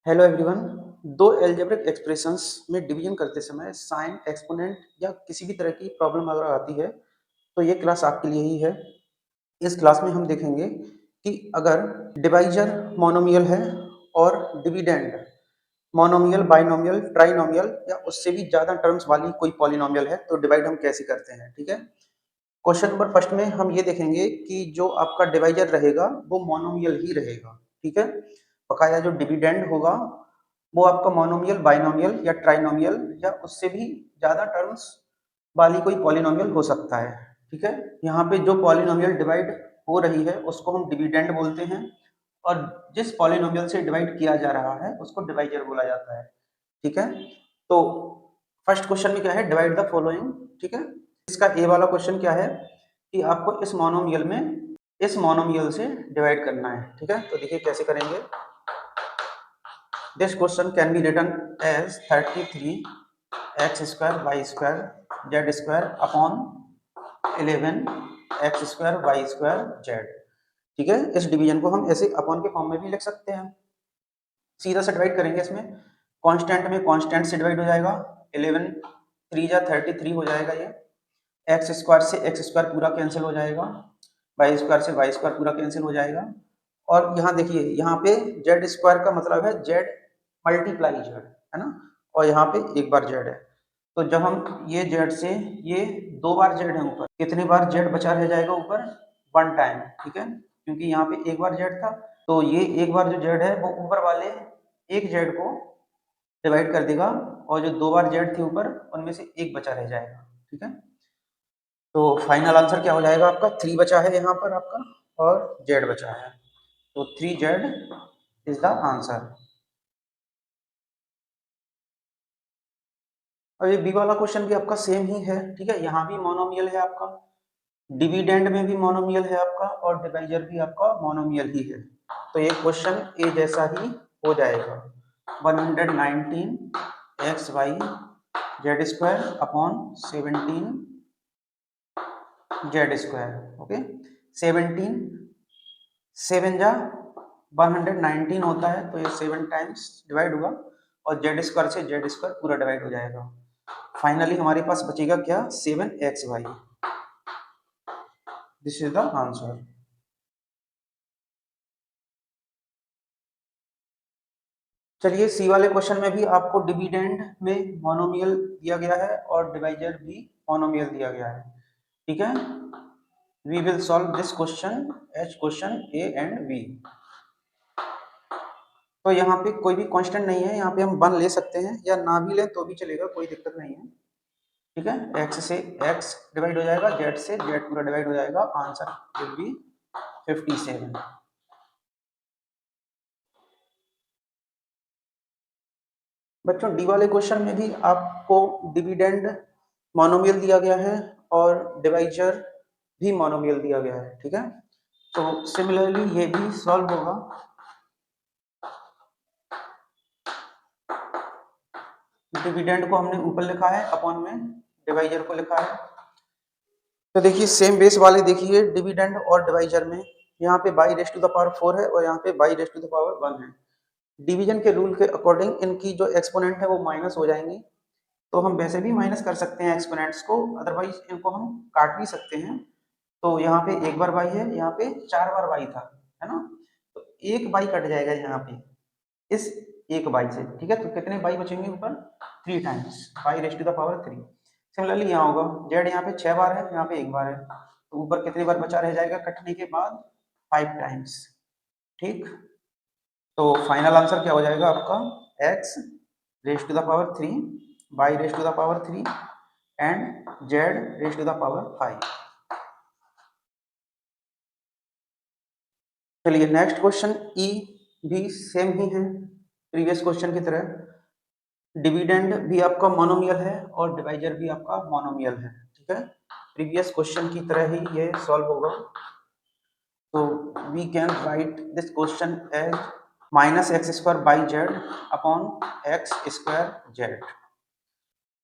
Hello everyone. दो algebraic expressions में division करते समय साइन एक्सपोनेंट या किसी भी तरह की प्रॉब्लम अगर आती है तो ये क्लास आपके लिए ही है। इस क्लास में हम देखेंगे कि अगर डिवाइजर मोनोमियल है और डिविडेंड मोनोमियल, बाइनोमियल, ट्राइनोमियल या उससे भी ज़्यादा टर्म्स वाली कोई पॉलिनोमियल है तो डिवाइड हम कैसे करते हैं। ठीक है। क्वेश्चन नंबर फर्स्ट में हम ये देखेंगे कि जो आपका डिवाइजर रहेगा वो मोनोमियल ही रहेगा। ठीक है। बकाया जो डिविडेंड होगा वो आपका मोनोमियल, बाइनोमियल या ट्राइनोमियल या उससे भी ज़्यादा टर्म्स वाली कोई पॉलिनोमियल हो सकता है। ठीक है। यहाँ पे जो पॉलिनोमियल डिवाइड हो रही है उसको हम डिविडेंड बोलते हैं और जिस पॉलिनोमियल से डिवाइड किया जा रहा है उसको डिवाइजर बोला जाता है। ठीक है। तो फर्स्ट क्वेश्चन में क्या है, डिवाइड द फॉलोइंग। ठीक है। इसका ए वाला क्वेश्चन क्या है कि आपको इस मोनोमियल से डिवाइड करना है। ठीक है। तो देखिए कैसे करेंगे। This question can be written as 33 x square y square z square upon 11 x square y square z. ठीक है। इस डिवीजन को हम ऐसे अपॉन के फॉर्म में भी लिख सकते हैं। सीधा से डिवाइड करेंगे इसमें कांस्टेंट में कांस्टेंट से डिवाइड हो जाएगा। 11 3 जा 33 हो जाएगा। ये एक्स स्क्वायर से एक्स स्क्वायर पूरा कैंसिल हो जाएगा, वाई स्क्वायर से वाई स्क्वायर पूरा कैंसिल हो जाएगा। और यहाँ देखिए, यहाँ पे जेड स्क्वायर का मतलब है जेड मल्टीप्लाई जेड, है ना। और यहाँ पे एक बार जेड है तो जब हम ये जेड से ये दो बार जेड है ऊपर, कितनी बार जेड बचा रह जाएगा ऊपर, वन टाइम। ठीक है। क्योंकि यहाँ पे एक बार जेड था तो ये एक बार जो जेड है वो ऊपर वाले एक जेड को डिवाइड कर देगा और जो दो बार जेड थी ऊपर उनमें से एक बचा रह जाएगा। ठीक है। तो फाइनल आंसर क्या हो जाएगा आपका, 3 बचा है यहाँ पर आपका और जेड बचा है तो 3z इज द आंसर। और ये बी वाला क्वेश्चन भी आपका सेम ही है। ठीक है। यहाँ भी मोनोमियल है आपका, डिविडेंड में भी मोनोमियल है आपका और डिवाइजर भी आपका मोनोमियल ही है। तो ये क्वेश्चन ए जैसा ही हो जाएगा। 119 x y z square upon 17 z square. Okay. 17 7 जा 119 होता है तो ये 7 टाइम्स डिवाइड हुआ और जेड स्क्वायर से जेड स्क्वायर पूरा डिवाइड हो जाएगा। फाइनली हमारे पास बचेगा क्या, 7xy। This is the answer. चलिए सी वाले क्वेश्चन में भी आपको डिविडेंड में मोनोमियल दिया गया है और डिवाइजर भी मोनोमियल दिया गया है। ठीक है। We will solve this question as question A and B. तो यहाँ पे कोई भी कांस्टेंट नहीं है, यहाँ पे हम 1 ले सकते हैं या ना भी लें तो भी चलेगा, कोई दिक्कत नहीं है। ठीक है। एक्स से एक्स डिवाइड हो जाएगा, जेड से जेड पूरा डिवाइड हो जाएगा। Answer will be 57। बच्चों डी वाले क्वेश्चन में भी आपको डिविडेंड मोनोमियल दिया गया है और डिवाइजर भी मोनोमियल दिया गया है। ठीक है। तो सिमिलरली ये भी सॉल्व होगा। डिविडेंड को हमने ऊपर लिखा है, अपॉन में डिवाइजर को लिखा है। तो देखिए सेम बेस वाले देखिए डिविडेंड और डिवाइजर में यहाँ पे by raise to the power 4 है और यहाँ पे by raise to the power 1 है। डिवीजन के रूल के अकॉर्डिंग इनकी जो एक्सपोनेंट है वो माइनस हो जाएंगी। तो हम वैसे भी माइनस कर सकते हैं एक्सपोनेंट्स को, अदरवाइज इनको हम काट भी सकते हैं। तो यहाँ पे एक बार y है, यहाँ पे 4 बार y था, है ना। तो एक y कट जाएगा यहाँ पे इस एक y से। ठीक है। तो कितने y बचेंगे ऊपर, 3 times y raise to the power 3। Similarly यहाँ होगा z यहाँ पे 6 बार है, यहाँ पे एक बार है तो ऊपर कितनी बार बचा रह जाएगा कटने के बाद, 5 टाइम्स। ठीक। तो फाइनल आंसर क्या हो जाएगा आपका, x raise to the power 3, y raise to the power 3 and z raise to the power 5। चलिए नेक्स्ट क्वेश्चन ई भी सेम ही है प्रीवियस क्वेश्चन की तरह। डिविडेंड भी आपका मोनोमियल है और डिवाइजर भी आपका मोनोमियल है। ठीक है। प्रीवियस क्वेश्चन की तरह ही ये सॉल्व होगा। तो we can write this question as minus x square by z upon x square z.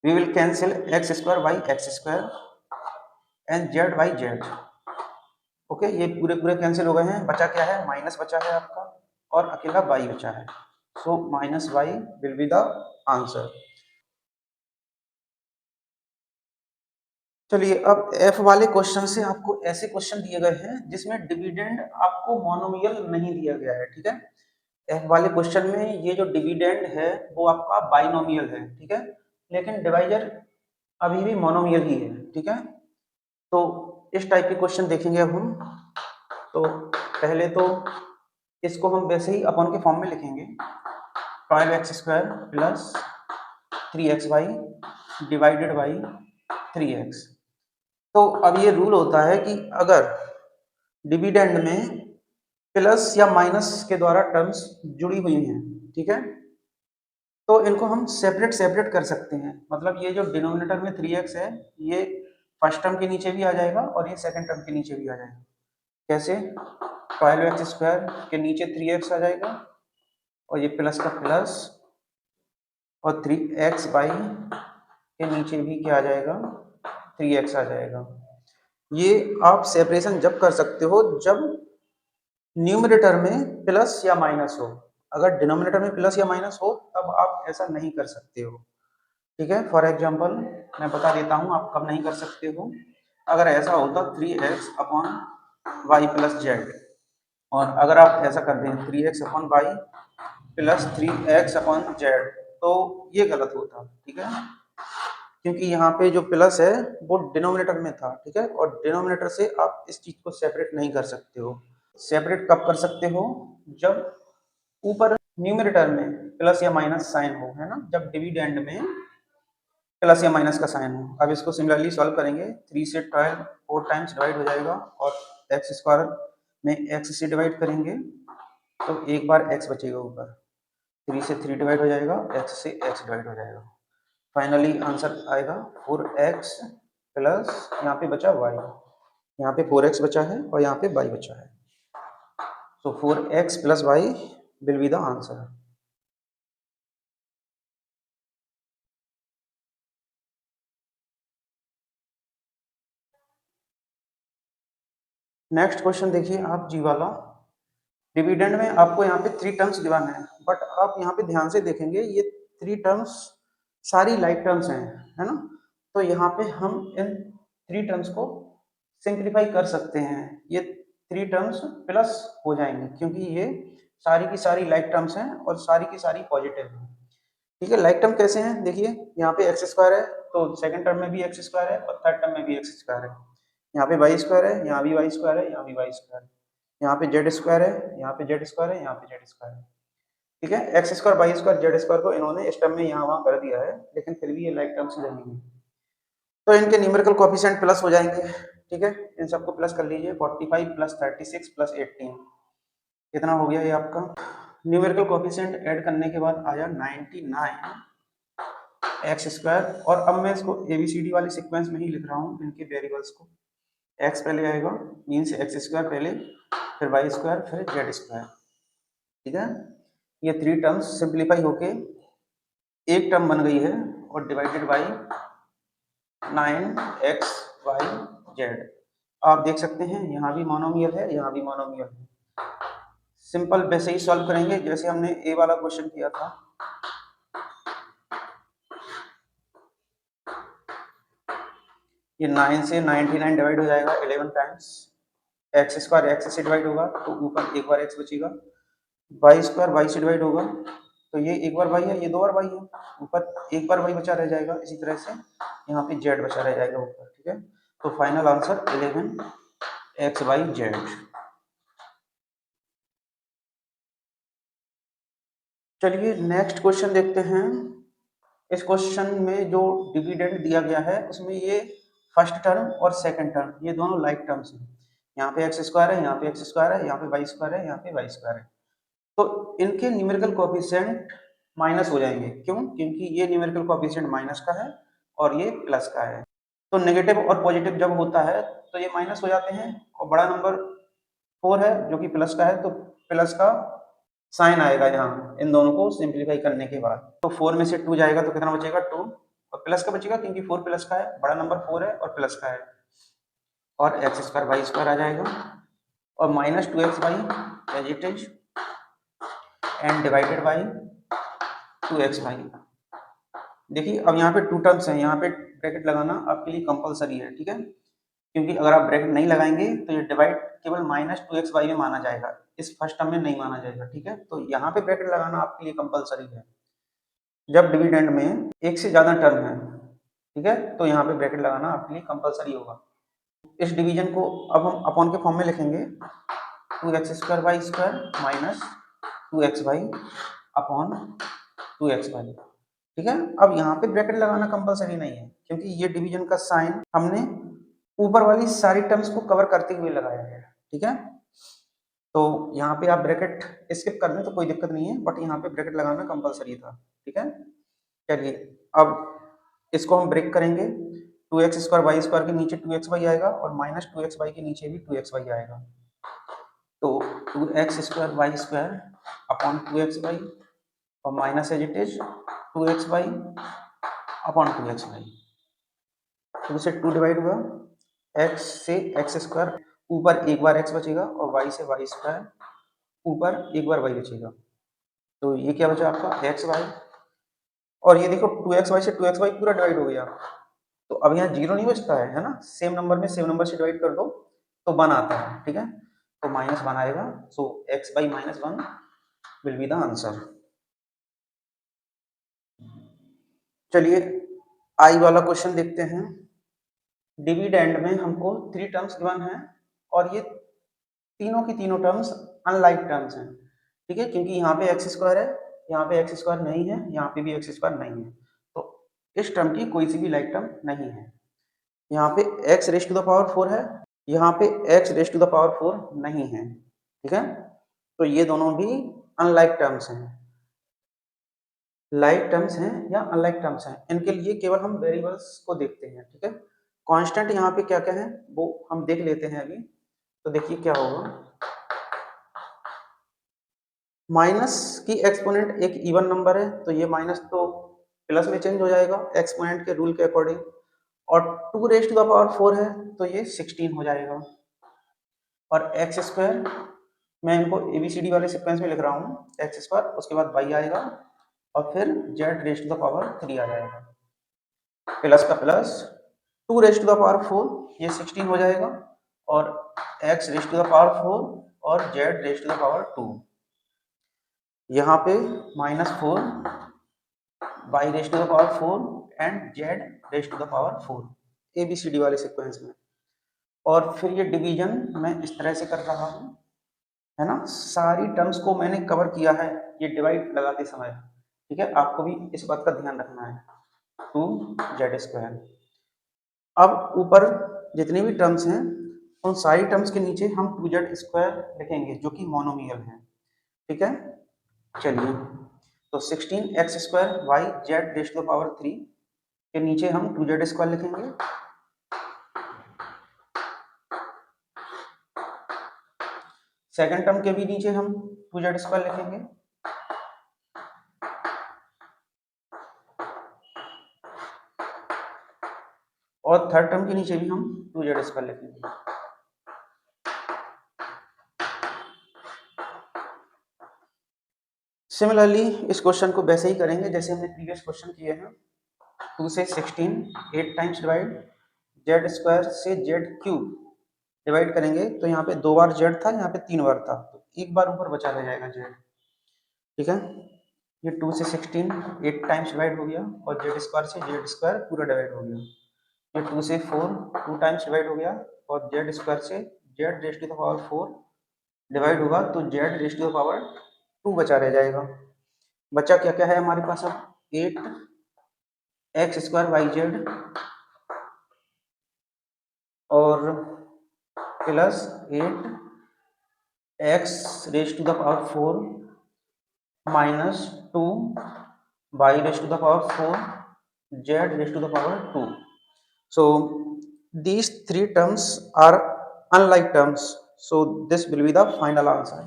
We will cancel x square by x square and z by z. Okay. ये पूरे पूरे cancel हो गए हैं, बचा क्या है, माइनस बचा है आपका और अकेला बाई बचा है। So minus y will be the answer. चलिए अब एफ वाले क्वेश्चन से आपको ऐसे क्वेश्चन दिए गए हैं जिसमें डिविडेंड आपको मोनोमियल नहीं दिया गया है, ठीक है। एफ वाले क्वेश्चन में ये जो डिविडेंड है वो आपका बाइनोमियल है, ठीक है, लेकिन डिवाइजर अभी भी मोनोमियल ही है, ठीक है। तो इस टाइप के क्वेश्चन देखेंगे अब हम। तो पहले तो इसको हम वैसे ही अपॉन के फॉर्म में लिखेंगे, 12x² plus 3xy divided by 3x। तो अब ये रूल होता है कि अगर डिविडेंड में प्लस या माइनस के द्वारा टर्म्स जुड़ी हुई हैं, ठीक है, तो इनको हम सेपरेट सेपरेट कर सकते हैं। मतलब ये जो डिनोमिनेटर में 3x है ये फर्स्ट टर्म के नीचे भी आ जाएगा और ये सेकंड टर्म के नीचे भी आ जाएगा। कैसे? 12x² के नीचे 3x आ जाएगा और ये प्लस का प्लस, और 3x बाई के नीचे भी क्या आ जाएगा, 3x आ जाएगा। ये आप सेपरेशन जब कर सकते हो जब न्यूमरेटर में प्लस या माइनस हो। अगर डिनोमिनेटर में प्लस या माइनस हो तब आप ऐसा नहीं कर सकते हो, ठीक है। फॉर एग्जाम्पल मैं बता देता हूँ आप कब नहीं कर सकते हो। अगर ऐसा होता 3x upon y plus Z, और अगर आप ऐसा कर दें 3x upon y plus 3x upon z, तो ये गलत होता, ठीक है, क्योंकि यहाँ पे जो प्लस है वो डिनोमिनेटर में था, ठीक है, और डिनोमिनेटर से आप इस चीज को सेपरेट नहीं कर सकते हो। सेपरेट कब कर सकते हो? जब ऊपर न्यूमरेटर में प्लस या माइनस साइन हो, है ना, जब डिविडेंड में प्लस या माइनस का साइन हो। अब इसको सिमिलरली सॉल्व करेंगे, 3 से 12 4 टाइम्स डिवाइड हो जाएगा और x² में x से डिवाइड करेंगे तो एक बार x बचेगा ऊपर, 3 से 3 डिवाइड हो जाएगा, x से x डिवाइड हो जाएगा। फाइनली आंसर आएगा 4x प्लस यहाँ पे बचा y, यहाँ पे 4x बचा है और यहाँ पे y बचा है। So 4x plus y will be the answer. Next question देखिए आप जी वाला। डिविडेंड में आपको यहाँ पे 3 टर्म्स गिवन है, बट आप यहाँ पे ध्यान से देखेंगे ये 3 टर्म्स सारी लाइक टर्म्स हैं, है ना। तो यहाँ पे हम इन 3 टर्म्स को सिंप्लीफाई कर सकते हैं। ये 3 टर्म्स प्लस हो जाएंगे क्योंकि ये सारी की सारी लाइक टर्म्स हैं और सारी की सारी पॉजिटिव हैं, ठीक है। लाइक टर्म कैसे हैं? देखिए यहाँ पे x² है तो सेकंड टर्म में भी x² है और थर्ड टर्म में भी x² है। यहाँ पे y² है, यहाँ भी y² है, यहाँ भी y², यहाँ पे z² है, यहाँ पे z² है, यहाँ पे z² है, ठीक है। x² y² z² को इन्होंने इस टर्म में यहाँ वहाँ कर दिया है, लेकिन फिर भी ये लाइक टर्म्स रहेंगे। तो इनके न्यूमेरिकल कोएफिशिएंट प्लस हो जाएंगे, ठीक है। इन सबको प्लस कर लीजिए, 45 प्लस 36 प्लस 18 कितना हो गया ये आपका। न्यूमेरिकल कोएफिशिएंट ऐड करने के बाद आया 99 x²। और अब मैं इसको ABCD वाले सीक्वेंस में ही लिख रहा हूँ इनके वेरिएबल्स को। x पहले आएगा, मीन्स x² पहले, फिर y² फिर z², ठीक है। ये 3 टर्म्स सिंप्लीफाई होके एक टर्म बन गई है और डिवाइडेड बाई 9xyz। आप देख सकते हैं यहाँ भी मोनोमियल है, यहाँ भी मोनोमियल है। सिंपल वैसे ही सॉल्व करेंगे जैसे हमने ए वाला क्वेश्चन किया था। ये 9 से 99 डिवाइड हो जाएगा 11 टाइम्स, x² x से डिवाइड होगा तो ऊपर एक बार x बचेगा, y² y से डिवाइड होगा तो ये एक बार y है, ये 2 बार y है, ऊपर एक बार y बचा रह जाएगा। इसी तरह से यहाँ पे z बचा रह जाएगा ऊपर, ठीक है। तो फाइनल आंसर 11xyz। चलिए नेक्स्ट क्वेश्चन देखते हैं। इस क्वेश्चन में जो डिविडेंड दिया गया है उसमें ये फर्स्ट टर्म और सेकंड टर्म ये दोनों लाइक टर्म्स हैं। यहाँ पे x² है, यहाँ पे x² है, यहाँ पे y² है, यहाँ पे y² है। तो इनके न्यूमेरिकल कोएफिशिएंट माइनस हो जाएंगे। क्यों? क्योंकि ये न्यूमेरिकल कोएफिशिएंट माइनस का है और ये प्लस का है। तो नेगेटिव और पॉजिटिव जब होता है तो ये माइनस हो जाते हैं, और बड़ा नंबर 4 है जो कि प्लस का है तो प्लस का साइन आएगा यहाँ इन दोनों को सिंप्लीफाई करने के बाद। तो 4 में से 2 जाएगा तो कितना बचेगा? 2, और प्लस का बचेगा क्योंकि 4 प्लस का है, बड़ा नंबर 4 है और प्लस का है, और x² y² आ जाएगा और -2xy as it is and divided by 2x/। देखिए अब यहाँ पे टू टर्म्स हैं, यहाँ पे ब्रैकेट लगाना आपके लिए कंपलसरी है, ठीक है, क्योंकि अगर आप ब्रैकेट नहीं लगाएंगे तो ये डिवाइड केवल -2x/y में माना जाएगा, इस फर्स्ट टर्म में नहीं माना जाएगा, ठीक है। तो यहाँ पे ब्रैकेट लगाना आपके लिए कंपलसरी है। जब डिविडेंड में एक से ज्यादा टर्म है, ठीक है, तो यहाँ पे ब्रैकेट लगाना आपके लिए कंपलसरी होगा। इस डिवीजन को अब हम अपॉन के फॉर्म में लिखेंगे, 2x² minus 2xy upon 2xy, ठीक है। अब यहाँ पे ब्रैकेट लगाना कंपलसरी नहीं है, क्योंकि ये डिवीजन का साइन हमने ऊपर वाली सारी टर्म्स को कवर करते हुए लगाया है, ठीक है। तो यहाँ पे आप ब्रैकेट स्किप कर दें तो कोई दिक्कत नहीं है, बट यहाँ पे ब्रैकेट लगाना कंपलसरी था, ठीक है। चलिए अब इसको हम ब्रेक करेंगे, 2x² के नीचे 2xy आएगा और -2xy के नीचे भी 2xy आएगा, तो 2x² अपॉन 2xy और minus as it is 2xy upon 2xy, 2 से 2 डिवाइड हुआ, x से x² ऊपर एक बार x बचेगा और y से y² ऊपर एक बार y बचेगा, तो ये क्या बचा आपका xy, और ये देखो 2xy से 2xy पूरा डिवाइड हो गया, तो अब यहाँ जीरो नहीं बचता है ना, सेम नंबर में सेम नंबर से डिवाइड कर दो तो 1 आता है, ठीक है, तो -1 आएगा, सो x/-1 will be the answer. चलिए आई वाला क्वेश्चन देखते हैं। डिविडेंड में हमको 3 टर्म्स गिवन है और ये तीनों की तीनों टर्म्स अनलाइक टर्म्स हैं, ठीक है, क्योंकि यहाँ पे x² है, यहाँ पे x² नहीं है, यहाँ पे भी x² नहीं है, तो इस टर्म की कोई सी भी लाइक टर्म नहीं है। यहाँ पे x⁻⁴ है, यहाँ पे x⁻⁴ नहीं है, ठीक है, तो ये दोनों भी अनलाइक टर्म्स हैं। लाइक टर्म्स हैं या अनलाइक टर्म्स हैं, इनके लिए केवल हम वेरिएबल्स को देखते हैं, ठीक है। कांस्टेंट यहाँ पे क्या क्या है वो हम देख लेते हैं अभी, तो देखिए क्या होगा, माइनस की एक्सपोनेंट एक इवन नंबर है, तो ये माइनस तो प्लस में चेंज हो जाएगा एक्सपोनेंट के रूल के अकॉर्डिंग, और 2⁻⁴ है तो ये 16 हो जाएगा, और x² मैं इनको ABCD वाले सीक्वेंस में लिख रहा हूँ, x², उसके बाद y आएगा और फिर z⁻³ आ जाएगा, प्लस का प्लस 2⁻⁴ ये 16 हो जाएगा, और x⁻⁴ और z⁻², यहाँ पे -4 y⁻⁴ एंड z⁻⁴, ABCD वाले सीक्वेंस में, और फिर ये डिवीजन मैं इस तरह से कर रहा हूँ, है ना, सारी टर्म्स को मैंने कवर किया है ये डिवाइड लगाते समय, ठीक है, आपको भी इस बात का ध्यान रखना है, 2z²। अब ऊपर जितने भी टर्म्स हैं उन सारी टर्म्स के नीचे हम 2z² लिखेंगे जो कि मोनोमियल है, ठीक है। चलिए तो 16x² y z⁻³ के नीचे हम 2z² लिखेंगे, सेकंड टर्म के भी नीचे हम 2z² लिखेंगे, और थर्ड टर्म के नीचे भी हम 2z² लिखेंगे। सिमिलरली इस क्वेश्चन को वैसे ही करेंगे जैसे हमने प्रीवियस क्वेश्चन किए हैं, 2 से 16 8 टाइम्स डिवाइड, z² से z³ डिवाइड करेंगे, तो यहाँ पे 2 बार z था, यहाँ पे 3 बार था, तो एक बार ऊपर बचा रह जाएगा z, ठीक है। ये 2 से 16 8 टाइम्स डिवाइड हो गया और z² से z² पूरा डिवाइड हो गया, ये 2 से 4 2 टाइम्स डिवाइड हो गया और z² से z⁻⁴ डिवाइड होगा तो z⁻² बचा रह जाएगा। बचा क्या क्या है हमारे पास, अब 8x² yz और plus 8x⁻⁴ minus 2 y⁻⁴ z⁻²। So these three terms are unlike terms, so this will be the final answer.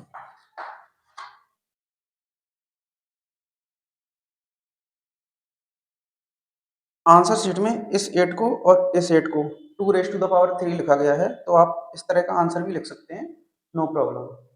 Answer sheet में इस 8 को और इस 8 को 2⁻³ लिखा गया है, तो आप इस तरह का आंसर भी लिख सकते हैं, नो प्रॉब्लम।